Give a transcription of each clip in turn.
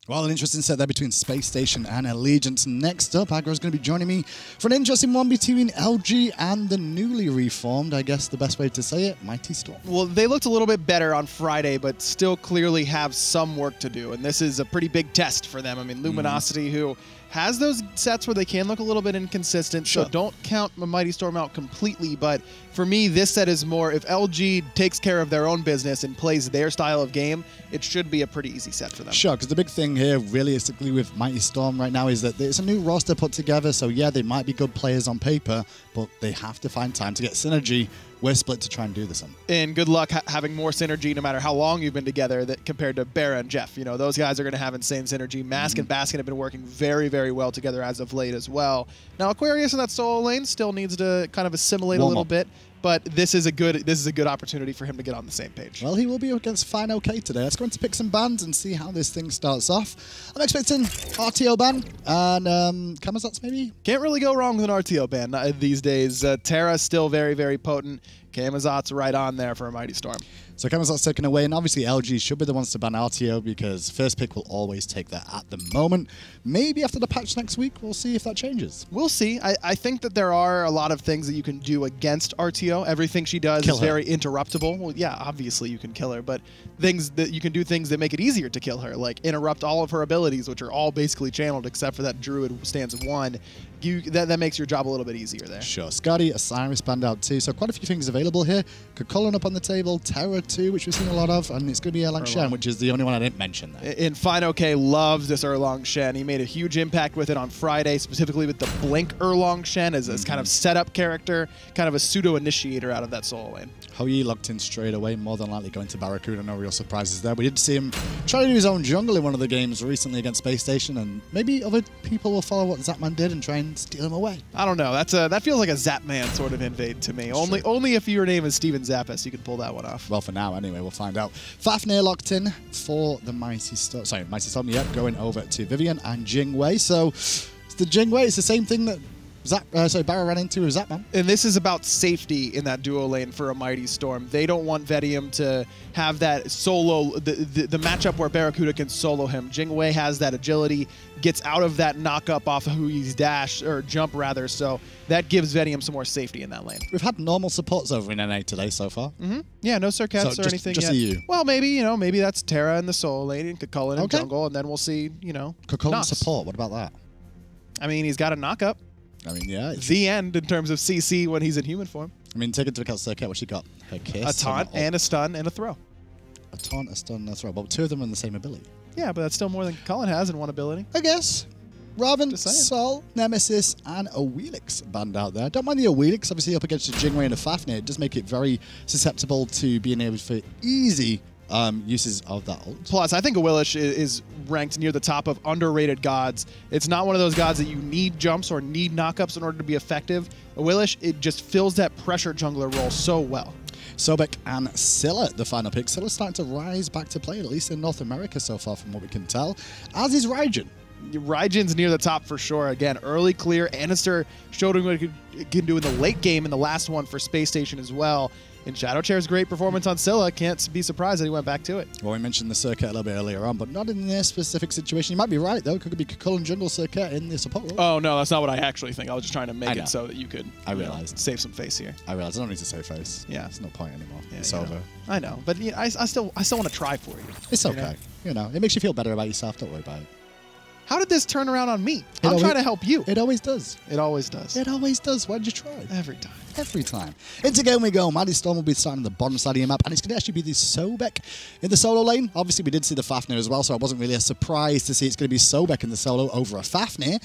Well, an interesting set there between Space Station and Allegiance. Next up, Aggro's going to be joining me for an interesting one between LG and the newly reformed, I guess the best way to say it, Mighty Storm. Well, they looked a little bit better on Friday, but still clearly have some work to do, and this is a pretty big test for them. I mean, Luminosity, who has those sets where they can look a little bit inconsistent, so don't count the Mighty Storm out completely, but for me, this set is more, if LG takes care of their own business and plays their style of game, it should be a pretty easy set for them. Sure, because the big thing here, realistically, with Mighty Storm right now is that it's a new roster put together, so yeah, they might be good players on paper, but they have to find time to get synergy. We're split to try and do this one. And good luck having more synergy no matter how long you've been together compared to BaRRa and Jeff. You know, those guys are going to have insane synergy. Mask and Baskin have been working very, very well together as of late as well. Now, Aquarius in that solo lane still needs to kind of assimilate a little bit. But this is a good opportunity for him to get on the same page. Well, he will be against fineokay today. Let's go into pick some bans and see how this thing starts off. I'm expecting RTO ban and Kamazats maybe. Can't really go wrong with an RTO ban these days. Terra still very, very potent. Kamazats right on there for a Mighty Storm. So Kamazats taken away, and obviously LG should be the ones to ban RTO because first pick will always take that at the moment. Maybe after the patch next week, we'll see if that changes. We'll see. I think that there are a lot of things that you can do against RTO. Everything she does is very interruptible. Well, yeah, obviously you can kill her, but things that you can do things that make it easier to kill her, like interrupt all of her abilities, which are all basically channeled except for that Druid stance 1. That makes your job a little bit easier there. Sure. Skadi, Osiris banned out too, so quite a few things available here. Chulainn up on the table, Terra too, which we've seen a lot of, and it's going to be Erlang Shen, which is the only one I didn't mention there. And fineokay loves this Erlang Shen. He made a huge impact with it on Friday, specifically with the Blink Erlang Shen as this kind of setup character, kind of a pseudo-initiator out of that solo lane. Hou-Yi locked in straight away, more than likely going to BaRRaCCuDDa, no real surprises there. We did see him try to do his own jungle in one of the games recently against Space Station, and maybe other people will follow what Zapman did and try and steal him away. I don't know. That feels like a Zapman sort of invade to me. Only if your name is Steven Zappas, you can pull that one off. Well, for now, anyway, we'll find out. Fafnir locked in for the Mighty Storm. Sorry, Mighty Storm, yep, going over to Vivian and Jing. So, it's the Jing. It's the same thing that BaRRa ran into with Zapman. And this is about safety in that duo lane for a Mighty Storm. They don't want Vetium to have that solo, the matchup where BaRRaCCuDDa can solo him. Jing has that agility, gets out of that knock-up off of Hou-Yi's dash, or jump rather, so that gives Vetium some more safety in that lane. We've had normal supports over in NA today so far. Yeah, no Serqets or anything just yet. EU. Well, maybe, maybe that's Terra in the solo lane and Chulainn in jungle, and then we'll see, Chulainn support, what about that? I mean, he's got a knock-up. I mean, yeah. The end in terms of CC when he's in human form. I mean, take into account Serqet, what she got? Her kiss. A taunt and a stun and a throw. A taunt, a stun, and a throw. But two of them are the same ability. Yeah, but that's still more than Chulainn has in one ability. I guess. Raven, Sol, Nemesis, and Awilix banned out there. Don't mind the Awilix, obviously up against the Jing and the Fafnir. It does make it very susceptible to being able for easy uses of that ult. Plus, I think Awilix is ranked near the top of underrated gods. It's not one of those gods that you need jumps or need knockups in order to be effective. Awilix, it just fills that pressure jungler role so well. Sobek and Scylla, the final pick. Scylla's starting to rise back to play, at least in North America so far from what we can tell, as is Raijin. Raijin's near the top for sure. Again, early clear. Anister showed him what he can do in the late game in the last one for Space Station as well. And ShadowChair's great performance on Scylla. Can't be surprised that he went back to it. Well, we mentioned the Serqet a little bit earlier on, but not in this specific situation. You might be right, though. It could be Chulainn jungle Serqet in the support role. Oh, no, that's not what I actually think. I was just trying to make it so that you could save some face here. I realized I don't need to save face. Yeah. It's no point anymore. Yeah, it's over. I know, but I still want to try for you. It's okay. It makes you feel better about yourself. Don't worry about it. How did this turn around on me? I'm trying to help you. It always does. It always does. It always does. Why'd you try? Every time. Every time. Into game we go. Mighty Storm will be starting on the bottom side of your map, and it's going to actually be the Sobek in the solo lane. Obviously, we did see the Fafnir as well, so it wasn't really a surprise to see it's going to be Sobek in the solo over a Fafnir.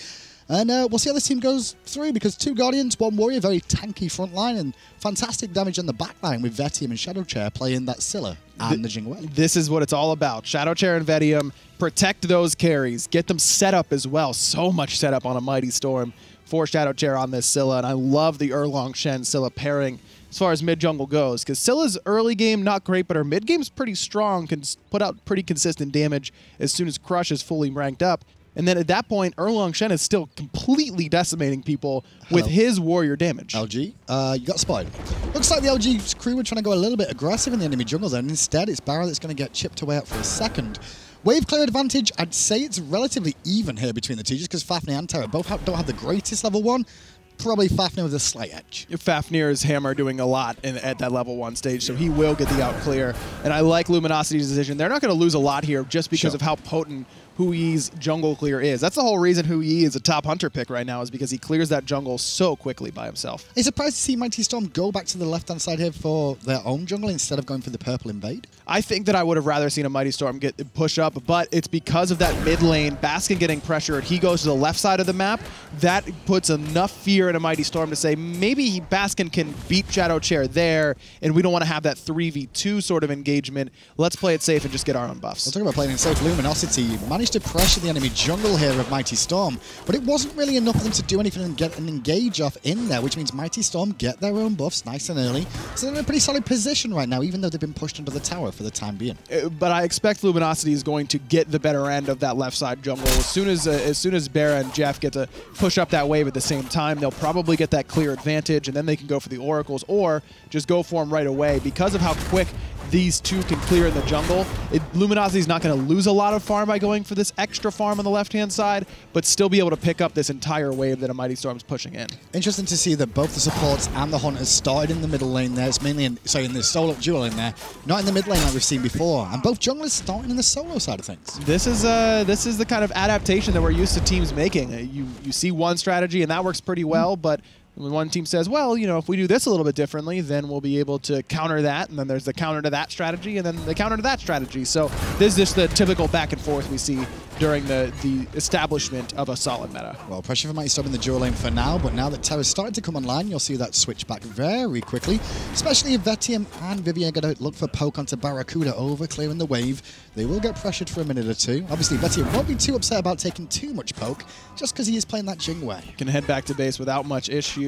And we'll see how this team goes through, because 2 Guardians, 1 Warrior, very tanky front line, and fantastic damage on the back line with Vetium and ShadowChair playing that Scylla and the Jing. This is what it's all about. ShadowChair and Vetium, protect those carries, get them set up as well. So much setup on a Mighty Storm for ShadowChair on this Scylla, and I love the Erlang Shen Scylla pairing as far as mid-jungle goes, because Scylla's early game, not great, but her mid-game's pretty strong, can put out pretty consistent damage as soon as Crush is fully ranked up. And then at that point, Erlang Shen is still completely decimating people with his warrior damage. LG, you got spotted. Looks like the LG crew were trying to go a little bit aggressive in the enemy jungle zone. Instead, it's BaRRa that's going to get chipped away out for a second. Wave clear advantage, I'd say it's relatively even here between the two, just because Fafnir and Terra both don't have the greatest level 1. Probably Fafnir with a slight edge. Fafnir's hammer doing a lot at that level 1 stage, so he will get the out clear. And I like Luminosity's decision. They're not going to lose a lot here just because of how potent Hui's jungle clear is. That's the whole reason Hui is a top hunter pick right now, is because he clears that jungle so quickly by himself. Are you surprised to see Mighty Storm go back to the left-hand side here for their own jungle instead of going for the purple invade? I think that I would have rather seen a Mighty Storm get push up, but it's because of that mid lane, Baskin getting pressured, he goes to the left side of the map. That puts enough fear in a Mighty Storm to say maybe Baskin can beat ShadowChair there, and we don't want to have that 3v2 sort of engagement. Let's play it safe and just get our own buffs. We're talking about playing it safe. Luminosity managed to pressure the enemy jungle here of Mighty Storm, but it wasn't really enough for them to do anything and get an engage off in there, which means Mighty Storm get their own buffs nice and early. So they're in a pretty solid position right now, even though they've been pushed under the tower for the time being. But I expect Luminosity is going to get the better end of that left side jungle. As soon as BaRRa and Jeff get to push up that wave at the same time, they'll probably get that clear advantage, and then they can go for the oracles or just go for them right away. Because of how quick these two can clear in the jungle, Luminosity is not going to lose a lot of farm by going for this extra farm on the left-hand side, but still be able to pick up this entire wave that a Mighty Storm is pushing in. Interesting to see that both the supports and the hunters started in the middle lane there. It's mainly in the solo duel in there, not in the mid lane like we've seen before. And both junglers starting in the solo side of things. This is the kind of adaptation that we're used to teams making. You see one strategy and that works pretty well, but when one team says, well, you know, if we do this a little bit differently, then we'll be able to counter that, and then there's the counter to that strategy, and then the counter to that strategy. So this is just the typical back and forth we see during the establishment of a solid meta. Well, pressure for Mighty Storm in the dual lane for now, but now that Terra's starting to come online, you'll see that switch back very quickly, especially if Vetium and Vivian are going to look for poke onto BaRRaCCuDDa over clearing the wave. They will get pressured for a minute or two. Obviously, Vetium won't be too upset about taking too much poke, just because he is playing that Jing way. Can head back to base without much issue.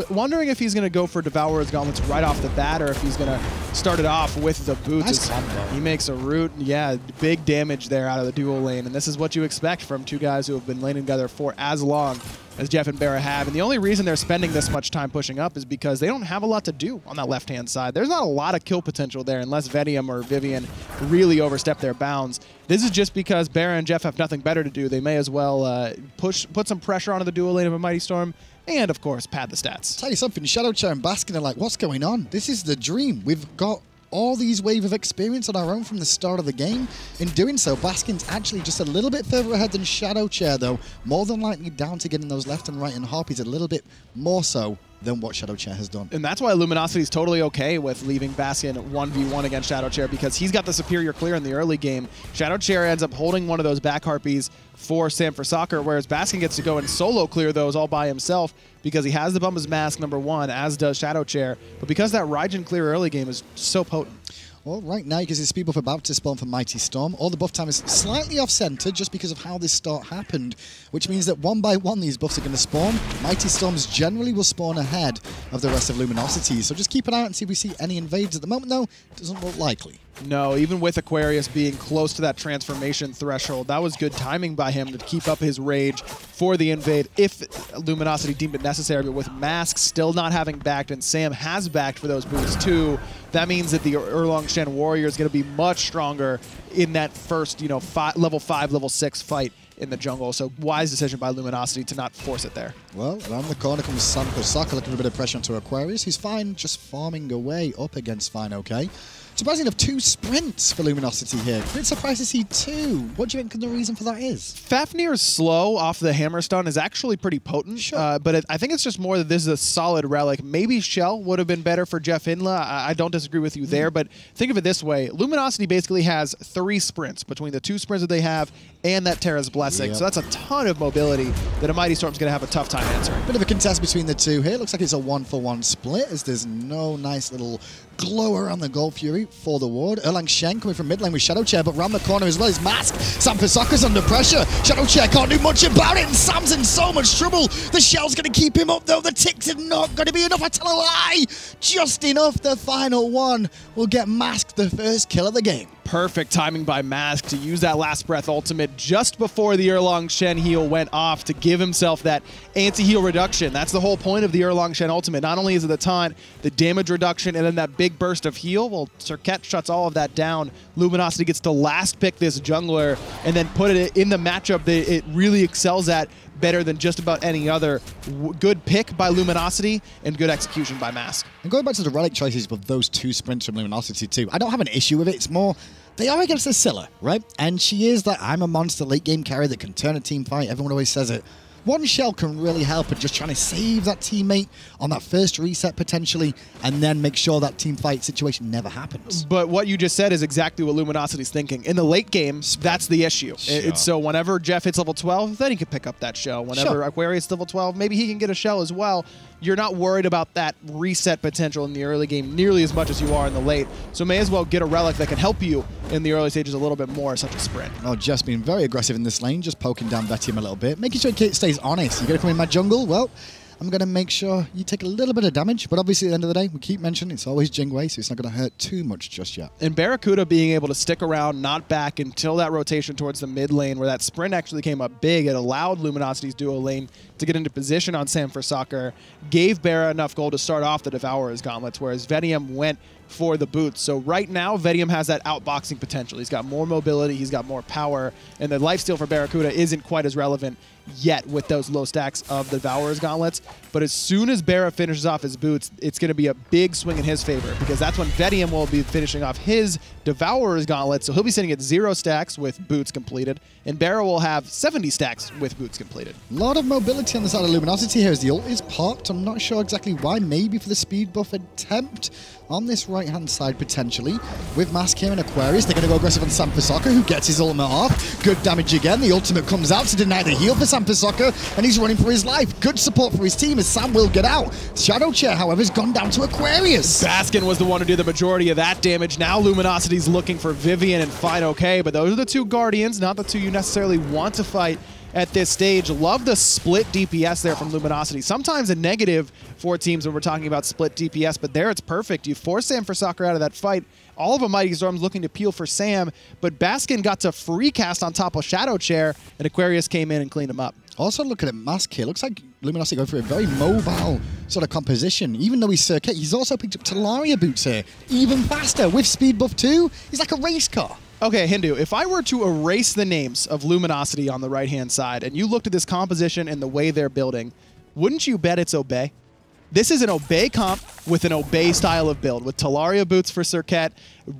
Wondering if he's going to go for Devourer's Gauntlets right off the bat, or if he's going to start it off with the boots. Nice combo. He makes a root. Yeah, big damage there out of the dual lane, and this is what you expect from two guys who have been laning together for as long as Jeff and BaRRa have. And the only reason they're spending this much time pushing up is because they don't have a lot to do on that left-hand side. There's not a lot of kill potential there unless Vetium or Vivian really overstep their bounds. This is just because BaRRa and Jeff have nothing better to do. They may as well put some pressure onto the dual lane of a Mighty Storm, and of course pad the stats. Tell you something, ShadowChair and Baskin are like, what's going on? This is the dream. We've got all these wave of experience on our own from the start of the game. In doing so, Baskin's actually just a little bit further ahead than ShadowChair, though. More than likely down to getting those left and right and harpies a little bit more so than what ShadowChair has done. And that's why Luminosity is totally okay with leaving Baskin 1v1 against ShadowChair, because he's got the superior clear in the early game. ShadowChair ends up holding one of those back harpies for Sam for Soccer, whereas Baskin gets to go and solo clear those all by himself because he has the Bumba's Mask #1, as does ShadowChair. But because that Raijin clear early game is so potent. Well, right now you can see Speedbuff about to spawn for Mighty Storm. All the buff time is slightly off-center just because of how this start happened, which means that one by one these buffs are going to spawn. Mighty Storms generally will spawn ahead of the rest of Luminosity, so just keep an eye out and see if we see any invades. At the moment, though, it doesn't look likely. No, even with Aquarius being close to that transformation threshold, that was good timing by him to keep up his rage for the invade if Luminosity deemed it necessary. But with Mask still not having backed, and Sam has backed for those boots too, that means that the Erlang Shen warrior is going to be much stronger in that first, you know, level 5, level 6 fight in the jungle. So wise decision by Luminosity to not force it there. Well, around the corner comes Sam for Soccer, looking for a bit of pressure onto Aquarius, who's fine just farming away up against fineokay. Surprising enough, 2 sprints for Luminosity here. Bit surprised to see 2. What do you think the reason for that is? Fafnir's slow off the hammer stun is actually pretty potent, sure. But I think it's just more that this is a solid relic. Maybe Shell would have been better for JeffHindla. I don't disagree with you there, but think of it this way. Luminosity basically has 3 sprints between the 2 sprints that they have and that Terra's Blessing. Yep. So that's a ton of mobility that a Mighty Storm's going to have a tough time answering. Bit of a contest between the two here. Looks like it's a 1-for-1 split, as there's no nice little glow around the Gold Fury for the ward. Erlang Shen coming from mid lane with ShadowChair, but round the corner as well is Mask. Sam for Soccer's under pressure. ShadowChair can't do much about it, and Sam's in so much trouble. The shell's going to keep him up, though. The ticks are not going to be enough. I tell a lie. Just enough. The final one will get Mask the first kill of the game. Perfect timing by Mask to use that last breath ultimate just before the Erlang Shen heal went off to give himself that anti-heal reduction. That's the whole point of the Erlang Shen ultimate. Not only is it the taunt, the damage reduction, and then that big burst of heal. Well, Serqet shuts all of that down. Luminosity gets to last pick this jungler and then put it in the matchup that it really excels at better than just about any other. Good pick by Luminosity and good execution by Mask. And going back to the relic choices with those 2 sprints from Luminosity too, I don't have an issue with it. It's more, they are against the Scylla, right? And she is that I'm a monster late game carry that can turn a team fight. Everyone always says it. One shell can really help at just trying to save that teammate on that first reset potentially, and then make sure that team fight situation never happens. But what you just said is exactly what Luminosity's thinking. In the late game, that's the issue. Sure. So whenever Jeff hits level 12, then he can pick up that shell. Whenever Aquarius hits level 12, maybe he can get a shell as well. You're not worried about that reset potential in the early game nearly as much as you are in the late. So may as well get a relic that can help you in the early stages a little bit more, such as Sprint. Oh, Jeff's been very aggressive in this lane, just poking down Vetium a little bit, making sure he stays honest. You're going to come in my jungle? Well, I'm going to make sure you take a little bit of damage, but obviously at the end of the day, we keep mentioning it's always Jing way, so it's not going to hurt too much just yet. And BaRRaCCuDDa being able to stick around, not back until that rotation towards the mid lane, where that sprint actually came up big. It allowed Luminosity's duo lane to get into position on SmiteVOD, gave BaRRa enough gold to start off the Devourer's gauntlets, whereas Vetium went for the boots. So right now, Vetium has that outboxing potential. He's got more mobility, he's got more power, and the lifesteal for BaRRaCCuDDa isn't quite as relevant yet with those low stacks of the Devourer's gauntlets. But as soon as BaRRa finishes off his boots, it's going to be a big swing in his favor, because that's when Vetium will be finishing off his Devourer's gauntlets. So he'll be sitting at 0 stacks with boots completed, and BaRRa will have 70 stacks with boots completed. A lot of mobility on the side of Luminosity here as the ult is popped. I'm not sure exactly why. Maybe for the speed buff attempt on this right-hand side, potentially. With Mask here and Aquarius, they're going to go aggressive on SmiteVOD, who gets his ultimate off. Good damage again. The ultimate comes out to deny the heal for SmiteVOD, and he's running for his life. Good support for his team as Sam will get out. ShadowChair, however, has gone down to Aquarius. Baskin was the one who did the majority of that damage. Now Luminosity's looking for Vivian and fineokay, but those are the 2 Guardians, not the 2 you necessarily want to fight at this stage. Love the split DPS there from Luminosity. Sometimes a negative for teams when we're talking about split DPS, but there it's perfect. You force SmiteVOD out of that fight. All of a Mighty Storm's looking to peel for Sam, but Baskin got to free cast on top of ShadowChair, and Aquarius came in and cleaned him up. Also looking at Mask here, looks like Luminosity going for a very mobile sort of composition. Even though he's Serqet, he's also picked up Talaria boots here, even faster with speed buff too. He's like a race car. Okay, Hindu, if I were to erase the names of Luminosity on the right-hand side and you looked at this composition and the way they're building, wouldn't you bet it's Obey? This is an Obey comp with an Obey style of build, with Talaria boots for Serqet,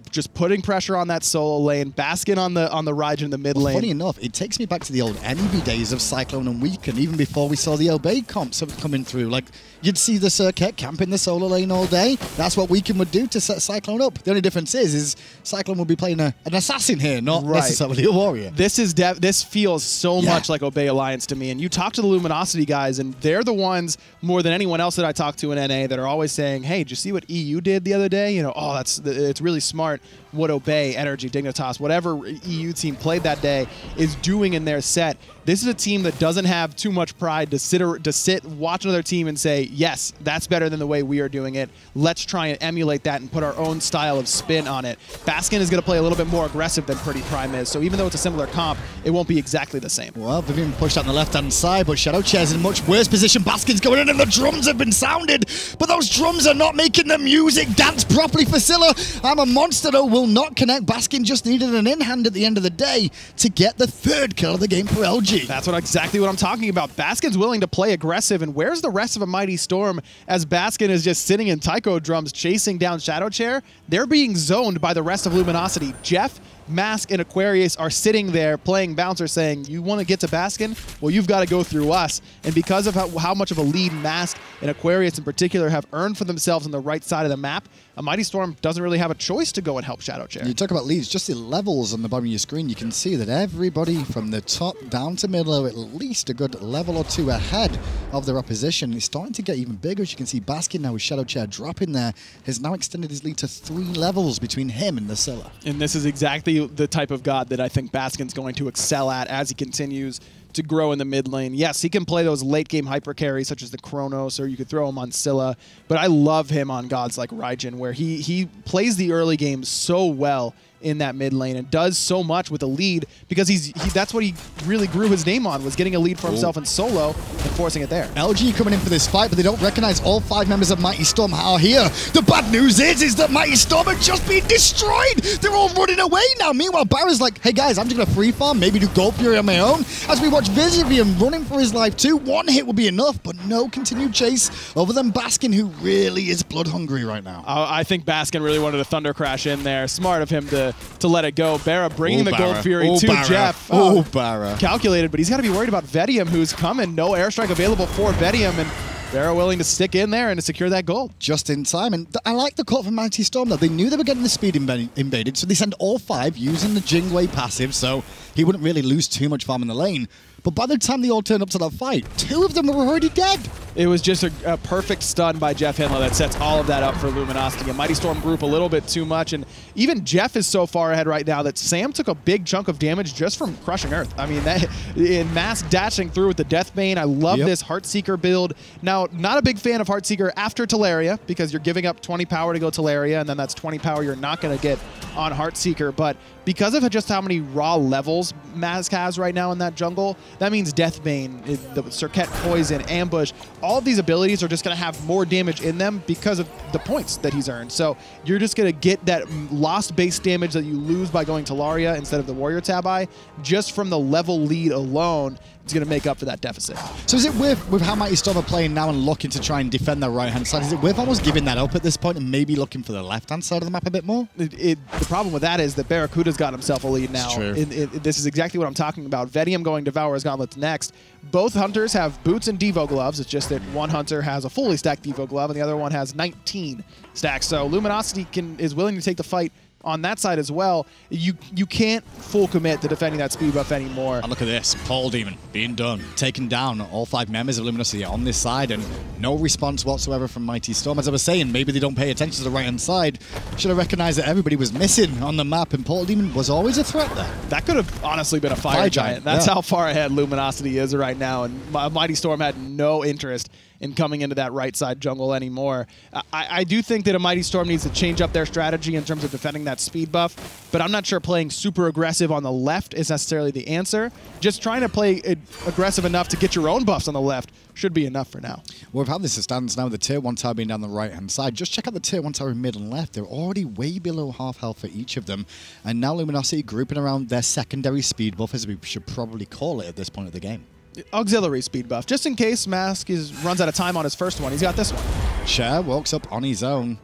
just putting pressure on that solo lane, Baskin on the Raijin in the mid lane. Funny enough, it takes me back to the old Envy days of Cyclone and Weaken, even before we saw the Obey comps coming through. Like, you'd see the Serqet camping the solo lane all day. That's what Weaken would do to set Cyclone up. The only difference is Cyclone will be playing an assassin here, not necessarily a warrior. This feels so much like Obey Alliance to me. And you talk to the Luminosity guys, and they're the ones more than anyone else that I talk to in NA that are always saying, hey, did you see what EU did the other day? You know, oh, it's really smart what Obey, Energy, Dignitas, whatever EU team played that day is doing in their set. This is a team that doesn't have too much pride to sit, watch another team and say, yes, that's better than the way we are doing it. Let's try and emulate that and put our own style of spin on it. Baskin is going to play a little bit more aggressive than Pretty Prime is, so even though it's a similar comp, it won't be exactly the same. Well, Vivian pushed out on the left-hand side, but ShadowChair's in a much worse position. Baskin's going in and the drums have been sounded, but those drums are not making the music dance properly for Scylla. I'm a monster, though, will not connect. Baskin just needed an in-hand at the end of the day to get the 3rd kill of the game for LG. That's exactly what I'm talking about. Baskin's willing to play aggressive, and where's the rest of a Mighty Storm as Baskin is just sitting in taiko drums chasing down ShadowChair? They're being zoned by the rest of Luminosity. Jeff, Mask, and Aquarius are sitting there playing bouncer saying, you want to get to Baskin? Well, you've got to go through us. And because of how much of a lead Mask and Aquarius in particular have earned for themselves on the right side of the map, a Mighty Storm doesn't really have a choice to go and help ShadowChair. You talk about leads, just the levels on the bottom of your screen, you can see that everybody from the top down to middle are at least a good level or 2 ahead of their opposition. It's starting to get even bigger. As you can see, Baskin now with ShadowChair dropping there has now extended his lead to 3 levels between him and the Scylla. And this is exactly the type of god that I think Baskin's going to excel at as he continues to grow in the mid lane. Yes, he can play those late game hyper carries such as the Chronos, or you could throw him on Scylla, but I love him on gods like Raijin, where he plays the early game so well in that mid lane and does so much with a lead because that's what he really grew his name on, was getting a lead for himself in solo and forcing it there. LG coming in for this fight, but they don't recognize all 5 members of Mighty Storm are here. The bad news is that Mighty Storm are just being destroyed. They're all running away now. Meanwhile, BaRRa's like, hey guys, I'm just going to free farm, maybe do Gold Fury on my own. As we watch Vetium running for his life too. 1 hit will be enough, but no continued chase over than Baskin, who really is blood hungry right now. I think Baskin really wanted a Thunder Crash in there. Smart of him to let it go. BaRRa bringing the Gold Fury to Jeff. BaRRa. Calculated, but he's got to be worried about Vetium, who's coming. No airstrike available for Vetium, and BaRRa willing to stick in there and to secure that gold. Just in time. And I like the call from Mighty Storm, though. They knew they were getting the speed invaded, so they send all 5 using the Jing passive, so he wouldn't really lose too much farm in the lane. But by the time they all turned up to that fight, 2 of them were already dead. It was just a perfect stun by JeffHindla that sets all of that up for Luminosity. A Mighty Storm group a little bit too much, and even Jeff is so far ahead right now that Sam took a big chunk of damage just from crushing Earth. I mean, that in mass dashing through with the Deathbane. I love this Heartseeker build. Now, not a big fan of Heartseeker after Teleria, because you're giving up 20 power to go Teleria, and then that's 20 power you're not going to get on Heartseeker. But because of just how many raw levels Mask has right now in that jungle, that means Deathbane, the Serqet Poison, Ambush, all of these abilities are just going to have more damage in them because of the points that he's earned. So you're just going to get that lost base damage that you lose by going Talaria instead of the Warrior Tabi just from the level lead alone. It's going to make up for that deficit. So is it with how Mighty Storm are playing now and looking to try and defend their right-hand side, is it with almost giving that up at this point and maybe looking for the left-hand side of the map a bit more? The problem with that is that BaRRaCCuDDa's got himself a lead now. This is exactly what I'm talking about. Vetium going Devourer's Gauntlet next. Both hunters have boots and Devo gloves. It's just that one hunter has a fully stacked Devo glove and the other one has 19 stacks. So Luminosity is willing to take the fight on that side as well. You can't full commit to defending that speed buff anymore. And look at this, Paul Demon being done, taking down all 5 members of Luminosity on this side, and no response whatsoever from Mighty Storm. As I was saying, maybe they don't pay attention to the right-hand side. Should have recognized that everybody was missing on the map, and Paul Demon was always a threat there. That could have honestly been a fire giant. That's how far ahead Luminosity is right now, and Mighty Storm had no interest in coming into that right side jungle anymore. I do think that a Mighty Storm needs to change up their strategy in terms of defending that speed buff, but I'm not sure playing super aggressive on the left is necessarily the answer. Just trying to play aggressive enough to get your own buffs on the left should be enough for now. Well, we've had this as stands now with the tier 1 tower being down the right-hand side. Just check out the tier 1 tower in mid and left. They're already way below half health for each of them. And now Luminosity grouping around their secondary speed buff, as we should probably call it at this point of the game. Auxiliary speed buff, just in case Mask runs out of time on his first one. He's got this one. Chair walks up on his own,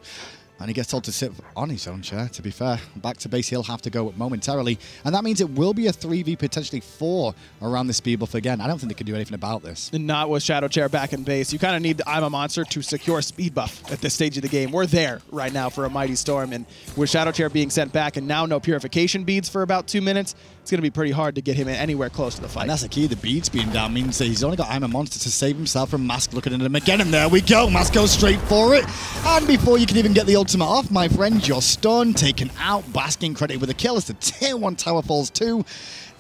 and he gets told to sit on his own chair, to be fair. Back to base, he'll have to go momentarily, and that means it will be a 3v, potentially 4 around the speed buff again. I don't think they can do anything about this. And not with ShadowChair back in base. You kind of need the I'm a Monster to secure speed buff at this stage of the game. We're there right now for a Mighty Storm, and with ShadowChair being sent back and now no purification beads for about 2 minutes, it's going to be pretty hard to get him anywhere close to the fight. And that's the key. The beads being down means that he's only got I'm a Monster to save himself from Mask looking at him again. And there we go. Mask goes straight for it. And before you can even get the ultimate off, my friend, you're stunned, taken out. Baskin credited with a kill as the tier 1 tower falls too.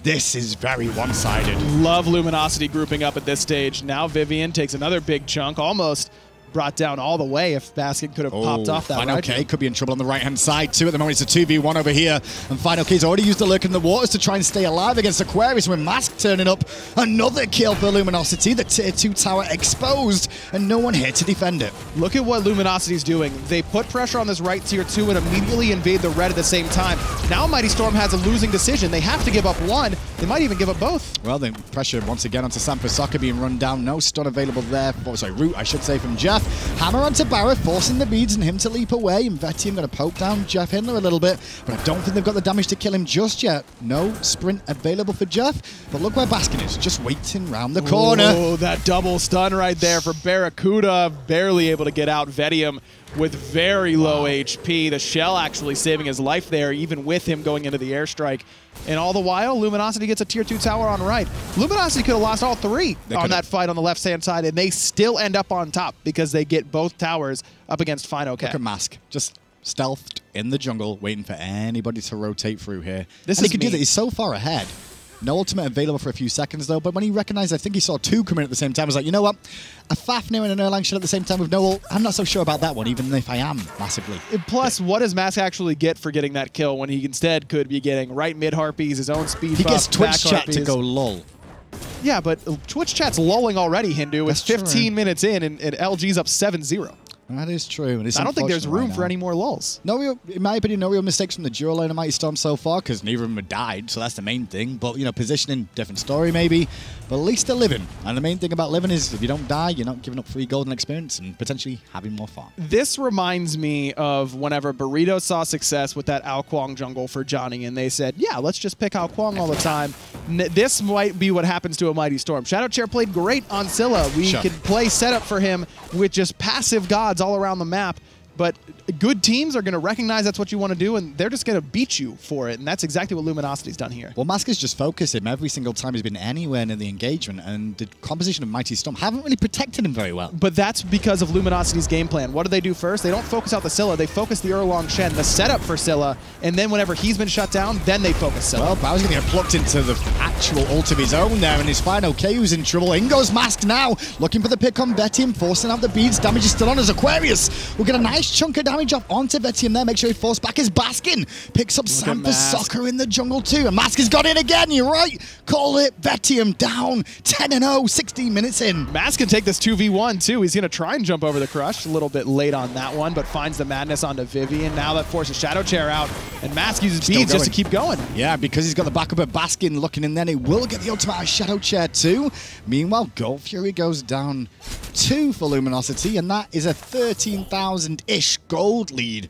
This is very one-sided. Love Luminosity grouping up at this stage. Now Vivian takes another big chunk, almost brought down all the way if Baskin could have popped off that fineokay could be in trouble on the right-hand side too. At the moment, it's a 2v1 over here. And fineokay's already used the lurk in the waters to try and stay alive against Aquarius with Mask turning up. Another kill for Luminosity. The tier 2 tower exposed and no one here to defend it. Look at what Luminosity's doing. They put pressure on this right tier 2 and immediately invade the red at the same time. Now Mighty Storm has a losing decision. They have to give up one. They might even give up both. Well, the pressure once again onto SmiteVOD being run down. No stun available there. Root, I should say, from Jeff. Hammer onto BaRRa, forcing the beads and him to leap away. And Vetium going to poke down JeffHindla a little bit, but I don't think they've got the damage to kill him just yet. No sprint available for Jeff, but look where Baskin is, just waiting round the corner. Oh, that double stun right there for BaRRaCCuDDa, barely able to get out. Vetium with very low HP. The shell actually saving his life there, even with him going into the airstrike. And all the while, Luminosity gets a tier 2 tower on right. Luminosity could have lost all 3 on that fight on the left-hand side, and they still end up on top because they get both towers up against fineokay. Look at Mask, just stealthed in the jungle, waiting for anybody to rotate through here. He could do that. He's so far ahead. No ultimate available for a few seconds, though. But when he recognized, I think he saw two come in at the same time, I was like, you know what? A Fafnir and an Erlang Shen at the same time with no ult. I'm not so sure about that one, even if I am massively. Plus, what does Mask actually get for getting that kill when he instead could be getting right mid harpies, his own speed He buff, gets Twitch chat harpies. to go lol. Yeah, but Twitch chat's lulling already, Hindu. It's 15 minutes in, and LG's up 7-0. That is true. I don't think there's room for any more lulls. No real, in my opinion, no real mistakes from the duo lane of Mighty Storm so far, because neither of them have died, so that's the main thing. But, you know, positioning, different story maybe. But at least they're living. And the main thing about living is if you don't die, you're not giving up free golden experience and potentially having more fun. This reminds me of whenever Burrito saw success with that Ao Kuang jungle for Johnny, and they said, yeah, let's just pick Ao Kuang all the time. This might be what happens to a Mighty Storm. ShadowChair played great on Scylla. We could play setup for him with just passive gods all around the map. But good teams are going to recognize that's what you want to do, and they're just going to beat you for it. And that's exactly what Luminosity's done here. Well, Mask has just focused him every single time he's been anywhere in the engagement, and the composition of Mighty Storm haven't really protected him very well. But that's because of Luminosity's game plan. What do they do first? They don't focus out the Scylla. They focus the Erlang Shen, the setup for Scylla, and then whenever he's been shut down, then they focus Scylla. Well, BaRRa's going to get plucked into the actual ult of his own there, and his fineokay who's in trouble. In goes Mask now, looking for the pick on Vetium, forcing out the beads. Damage is still on as Aquarius. We'll get a nice chunk of damage off onto Vetium there. Make sure he forces back his Baskin. Picks up Sam for Soccer in the jungle too. And Mask has got in again. You're right. Call it. Vetium down 10-0, 16 minutes in. Mask can take this 2v1 too. He's going to try and jump over the crush. A little bit late on that one, but finds the madness onto Vivian. Now that forces ShadowChair out, and Mask uses beads just to keep going. Yeah, because he's got the backup of Baskin looking in, then he will get the ultimate of ShadowChair too. Meanwhile, Gold Fury goes down 2 for Luminosity, and that is a 13,000-ish gold lead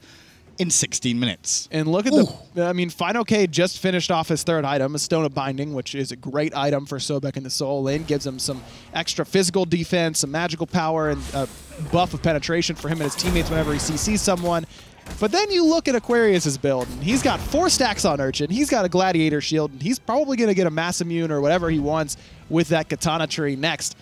in 16 minutes. And look at I mean, fineokay just finished off his third item, a Stone of Binding, which is a great item for Sobek in the solo lane. Gives him some extra physical defense, some magical power, and a buff of penetration for him and his teammates whenever he CCs someone. But then you look at Aquarius's build, and he's got 4 stacks on Urchin, he's got a Gladiator shield, and he's probably going to get a Mass Immune or whatever he wants with that Katana tree next.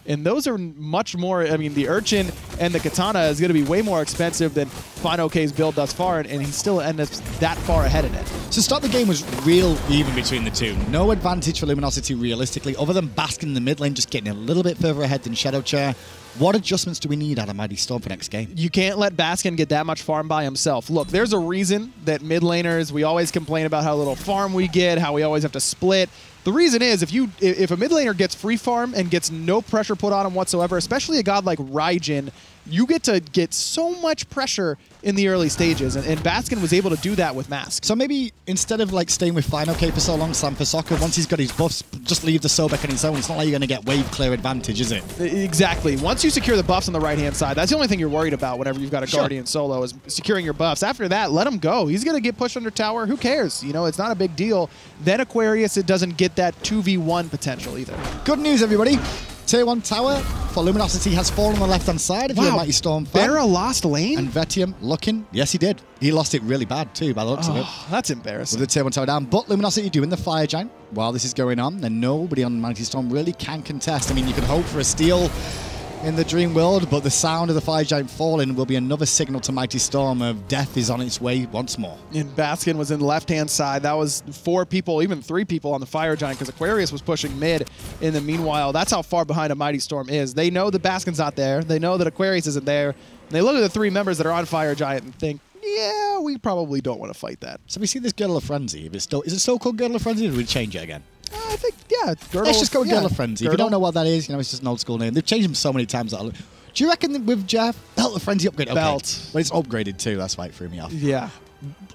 And those are much more, I mean, the Urchin and the Katana is going to be way more expensive than fineokay's build thus far, and he still ends up that far ahead in it. So start the game was real even between the two. No advantage for Luminosity realistically, other than Baskin in the mid lane just getting a little bit further ahead than ShadowChair. What adjustments do we need out of Mighty Storm for next game? You can't let Baskin get that much farm by himself. Look, there's a reason that mid laners, we always complain about how little farm we get, how we always have to split. The reason is if a mid laner gets free farm and gets no pressure put on him whatsoever, especially a god like Raijin, you get to get so much pressure in the early stages, and Baskin was able to do that with Mask. So maybe instead of like staying with fineokay for so long, Sam for Soccer, once he's got his buffs, just leave the Sobek on his own. It's not like you're going to get wave clear advantage, is it? Exactly. Once you secure the buffs on the right-hand side, that's the only thing you're worried about whenever you've got a Guardian solo, is securing your buffs. After that, let him go. He's going to get pushed under tower. Who cares? You know, it's not a big deal. Then Aquarius, it doesn't get that 2v1 potential either. Good news, everybody. Tier 1 tower for Luminosity has fallen on the left-hand side if you're a Mighty Storm fan. BaRRa lost lane? And Vetium looking. Yes, he did. He lost it really bad, too, by the looks of it. That's embarrassing. With the Tier 1 tower down. But Luminosity doing the Fire Giant while this is going on, and nobody on Mighty Storm really can contest. I mean, you can hope for a steal in the dream world, but the sound of the Fire Giant falling will be another signal to Mighty Storm of death is on its way once more. And Baskin was in the left-hand side. That was 4 people, even 3 people on the Fire Giant, because Aquarius was pushing mid in the meanwhile. That's how far behind a Mighty Storm is. They know that Baskin's not there. They know that Aquarius isn't there. And they look at the 3 members that are on Fire Giant and think, yeah, we probably don't want to fight that. So we see this Girdle of Frenzy. If it's still, is it still called Girdle of Frenzy, or do we change it again? I think, yeah. Let's just go with Girdle of Frenzy. If you don't know what that is, you know, it's just an old school name. They've changed them so many times. Do you reckon that with Jeff, Belt of Frenzy upgrade? Okay. Belt. But it's upgraded too, that's why it threw me off. Yeah.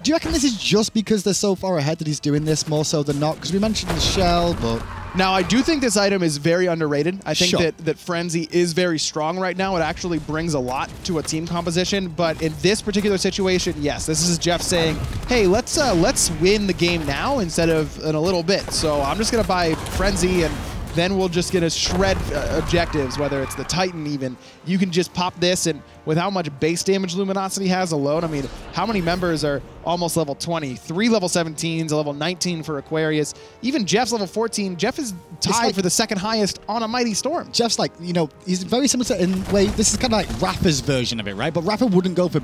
Do you reckon this is just because they're so far ahead that he's doing this more so than not? Because we mentioned the shell, but... Now, I do think this item is very underrated. I think that Frenzy is very strong right now. It actually brings a lot to a team composition. But in this particular situation, yes, this is Jeff saying, hey, let's win the game now instead of in a little bit. So I'm just going to buy Frenzy, and then we'll just get to shred objectives, whether it's the Titan even. You can just pop this, and with how much base damage Luminosity has alone, I mean, how many members are almost level 20? 3 level 17s, a level 19 for Aquarius. Even Jeff's level 14. Jeff is tied for the second highest on a Mighty Storm. Jeff's like, you know, he's very similar to, in way, this is kind of like Rafa's version of it, right? But Rafa wouldn't go for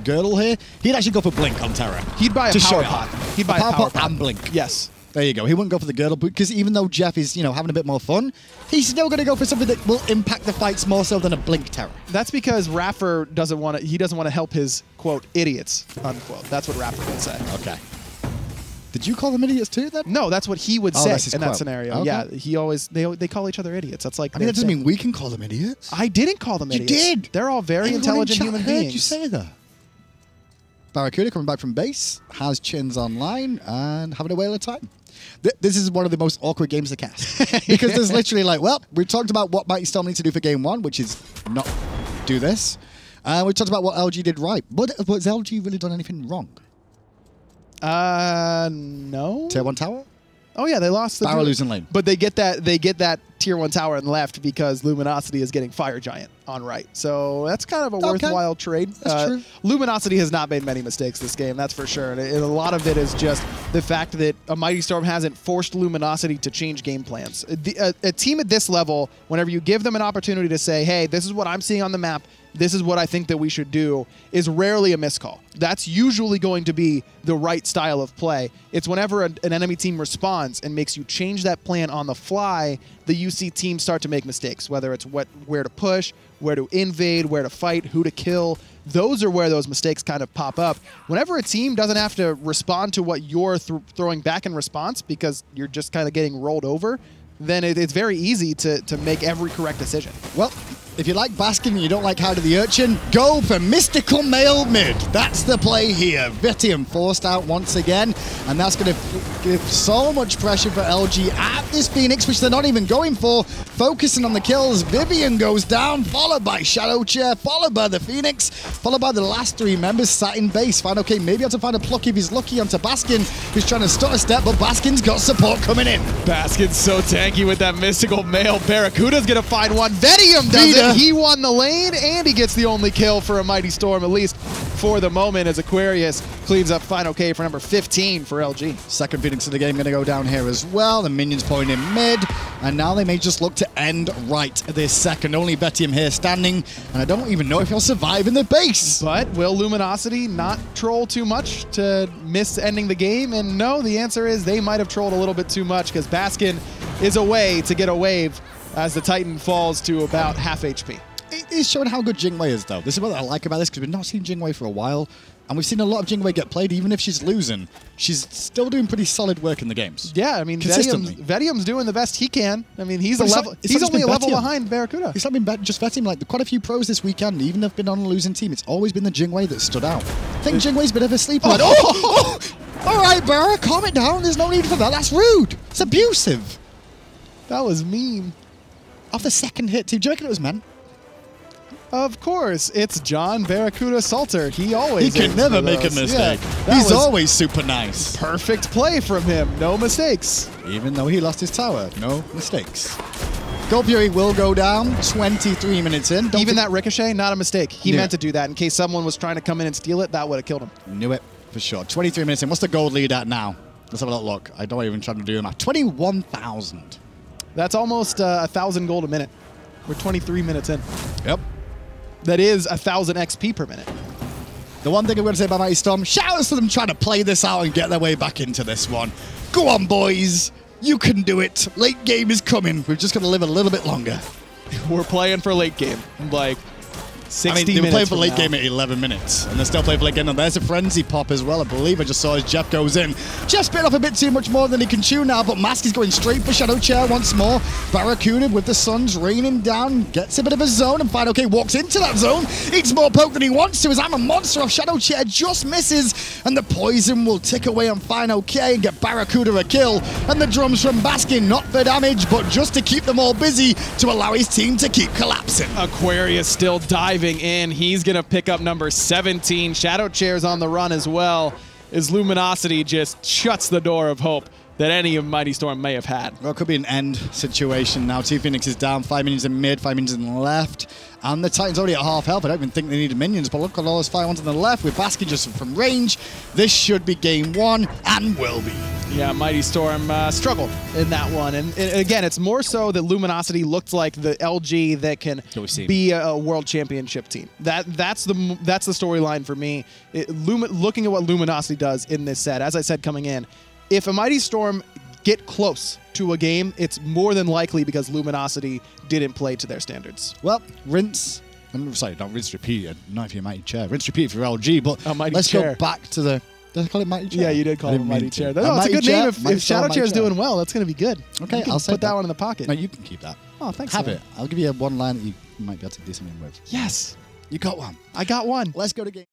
Girdle here. He'd actually go for Blink on Terra. He'd buy a power pot. He'd buy a power pot and Blink. Yes. There you go. He wouldn't go for the girdle because even though Jeff is, having a bit more fun, he's still going to go for something that will impact the fights more so than a blink Terra. That's because Raffer doesn't want to help his, quote, idiots, unquote. That's what Raffer would say. Okay. Did you call them idiots too then? No, that's what he would say in that scenario. Okay. Yeah, he always, they call each other idiots. That's like, I mean, that doesn't mean we can call them idiots. I didn't call them idiots. You did. They're all very intelligent human beings. Did you say that? BaRRaCCuDDa coming back from base, has Chins online, and having a whale of time. This is one of the most awkward games to cast. Because there's literally like, well, we've talked about what Mighty Storm need to do for game 1, which is not do this. We've talked about what LG did right. But has LG really done anything wrong? No. Tier 1 tower? Oh yeah, they lost the BaRRa losing lane. But they get that tier 1 tower on left because Luminosity is getting Fire Giant on right. So that's kind of a worthwhile trade. That's true. Luminosity has not made many mistakes this game, that's for sure. And a lot of it is just the fact that a Mighty Storm hasn't forced Luminosity to change game plans. A team at this level, whenever you give them an opportunity to say, hey, this is what I'm seeing on the map, this is what I think that we should do, is rarely a miscall. That's usually going to be the right style of play. It's whenever an enemy team responds and makes you change that plan on the fly that you see teams start to make mistakes, whether it's where to push, where to invade, where to fight, who to kill. Those are where those mistakes kind of pop up. Whenever a team doesn't have to respond to what you're throwing back in response because you're just kind of getting rolled over, then it's very easy to make every correct decision. Well, if you like Baskin and you don't like Hide of the Urchin, go for Mystical Male Mid. That's the play here. Vetium forced out once again, and that's going to give so much pressure for LG at this Phoenix, which they're not even going for. Focusing on the kills, Vivian goes down, followed by ShadowChair, followed by the Phoenix, followed by the last 3 members sat in base. fineokay maybe have to find a pluck if he's lucky onto Baskin, who's trying to stutter step, but Baskin's got support coming in. Baskin's so tanky with that Mystical Male. BaRRaCCuDDa's going to find one. Vetium does it. He won the lane, and he gets the only kill for a Mighty Storm, at least for the moment, as Aquarius cleans up fineokay for number 15 for LG. Second Phoenix of the game going to go down here as well. The minions point in mid, and now they may just look to end right this second. Only Vetium here standing, and I don't even know if he'll survive in the base. But will Luminosity not troll too much to miss ending the game? And no, the answer is they might have trolled a little bit too much because Baskin is away to get a wave as the Titan falls to about half HP. It is showing how good Jingwei is, though. This is what I like about this, because we've not seen Jingwei for a while, and we've seen a lot of Jingwei get played. Even if she's losing, she's still doing pretty solid work in the games. Yeah, I mean, Vetium's doing the best he can. I mean, he's only a level behind BaRRaCCuDDa. It's not been just Vetium. Like, quite a few pros this weekend, even if they've been on a losing team, it's always been the Jingwei that stood out. I think Jingwei's a bit of a sleeper. Oh! All right, BaRRa, calm it down. There's no need for that. That's rude. It's abusive. That was mean. Off the second hit, too. Do you reckon it was meant? Of course, it's John BaRRaCCuDDa Salter. He can never make a mistake. Yeah, he's always super nice. Perfect play from him. No mistakes. Even though he lost his tower, no mistakes. Gold Fury will go down 23 minutes in. Even that ricochet, not a mistake. He meant to do that in case someone was trying to come in and steal it. That would have killed him. Knew it for sure. 23 minutes in. What's the gold lead at now? Let's have a little look. I don't even try to do the math. 21,000. That's almost 1,000 gold a minute. We're 23 minutes in. Yep. That is 1,000 XP per minute. The one thing I'm going to say about Mighty Storm, shout outs to them trying to play this out and get their way back into this one. Go on, boys. You can do it. Late game is coming. We've just got to live a little bit longer. We're playing for late game. Like 60 minutes. They were playing for late game at 11 minutes, and they're still playing for late game. And there's a frenzy pop as well, I believe. I just saw as Jeff goes in. Jeff's bit off a bit too much more than he can chew now, but Mask is going straight for ShadowChair once more. BaRRaCCuDDa with the suns raining down, gets a bit of a zone, and fineokay walks into that zone. Eats more poke than he wants to, as I'm a monster off ShadowChair just misses, and the poison will tick away on fineokay and get BaRRaCCuDDa a kill. And the drums from Baskin, not for damage, but just to keep them all busy to allow his team to keep collapsing. Aquarius still diving in. He's going to pick up number 17. ShadowChair's on the run as well, as Luminosity just shuts the door of hope that any of Mighty Storm may have had. Well, it could be an end situation now. 2 Phoenixes down, 5 minions in mid, 5 minions in the left. And the Titan's already at half health. I don't even think they needed minions, but look at all those 5 ones on the left with Baskin just from range. This should be game 1, and will be. Yeah, Mighty Storm struggled in that one. And again, it's more so that Luminosity looked like the LG that can be a world championship team. That's the storyline for me. Looking at what Luminosity does in this set, as I said coming in, if a Mighty Storm get close to a game, it's more than likely because Luminosity didn't play to their standards. Well, rinse. I'm sorry, not rinse, repeat. Not if you're Mighty Chair. Rinse, repeat if you're LG. But let's go back to the... Did I call it Mighty Chair? Yeah, you did call it Mighty Chair. No, it's a good name. If ShadowChair is doing well, that's going to be good. Okay, I'll put that one in the pocket. No, you can keep that. Oh, thanks. Have it. I'll give you one line that you might be able to do something with. Yes. You got one. I got one. Let's go to game.